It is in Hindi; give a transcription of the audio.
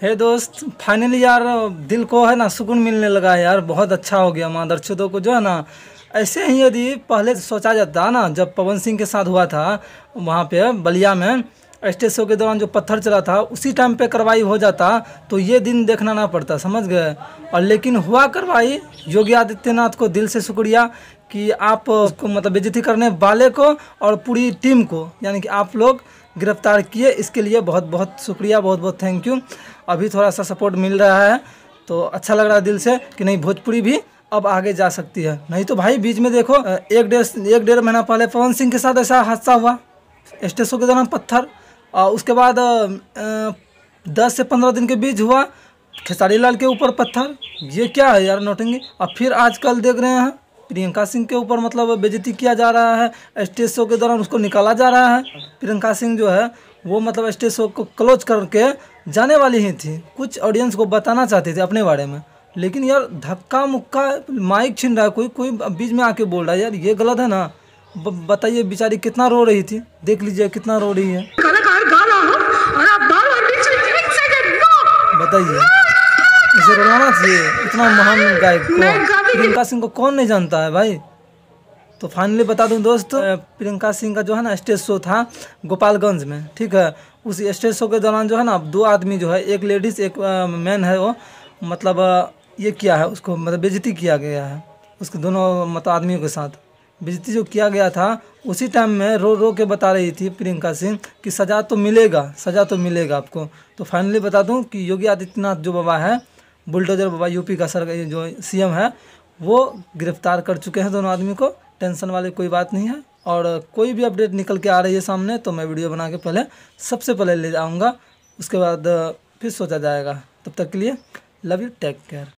हे दोस्त, फाइनली यार दिल को है ना सुकून मिलने लगा है यार। बहुत अच्छा हो गया। मादरचोदों को जो है ना, ऐसे ही यदि पहले सोचा जाता ना, जब पवन सिंह के साथ हुआ था वहाँ पे बलिया में स्टेज शो के दौरान जो पत्थर चला था, उसी टाइम पे कार्रवाई हो जाता तो ये दिन देखना ना पड़ता, समझ गए। और लेकिन हुआ कार्रवाई। योगी आदित्यनाथ को दिल से शुक्रिया कि आप उसको मतलब बेइज्जती करने वाले को और पूरी टीम को, यानी कि आप लोग गिरफ्तार किए, इसके लिए बहुत बहुत शुक्रिया, बहुत बहुत थैंक यू। अभी थोड़ा सा सपोर्ट मिल रहा है तो अच्छा लग रहा है दिल से कि नहीं, भोजपुरी भी अब आगे जा सकती है। नहीं तो भाई बीच में देखो एक डेढ़ महीना पहले पवन सिंह के साथ ऐसा हादसा हुआ स्टेज शो के दौरान पत्थर, और उसके बाद 10 से 15 दिन के बीच हुआ खेसारी लाल के ऊपर पत्थर। ये क्या है यार नौटंकी। और फिर आजकल देख रहे हैं प्रियंका सिंह के ऊपर मतलब बेइज्जती किया जा रहा है। स्टेज शो के दौरान उसको निकाला जा रहा है। प्रियंका सिंह जो है वो मतलब स्टेज शो को क्लोज करके जाने वाली ही थी, कुछ ऑडियंस को बताना चाहते थे अपने बारे में, लेकिन यार धक्का मुक्का माइक छीन रहा है, कोई कोई बीच में आके बोल रहा है। यार ये गलत है ना। बताइए बेचारी कितना रो रही थी, देख लीजिए कितना रो रही है। बताइए इसे रोना चाहिए इतना महान गायक को। प्रियंका सिंह को कौन नहीं जानता है भाई। तो फाइनली बता दूं दोस्त, प्रियंका सिंह का जो है ना स्टेज शो था गोपालगंज में, ठीक है। उस स्टेज शो के दौरान जो है ना 2 आदमी जो है, एक लेडीज़ एक मैन है, वो मतलब ये किया है उसको, मतलब बेइज्जती किया गया है उसके दोनों मतलब आदमियों के साथ। बेइज्जती जो किया गया था उसी टाइम में रो रो के बता रही थी प्रियंका सिंह कि सज़ा तो मिलेगा, सज़ा तो मिलेगा आपको। तो फाइनली बता दूं कि योगी आदित्यनाथ जो बाबा है, बुलडोजर बाबा, यूपी का सरकार जो सीएम है, वो गिरफ्तार कर चुके हैं दोनों आदमी को। टेंशन वाली कोई बात नहीं है। और कोई भी अपडेट निकल के आ रही है सामने तो मैं वीडियो बना के पहले सबसे पहले ले जाऊँगा, उसके बाद फिर सोचा जाएगा। तब तक के लिए लव यू, टेक केयर।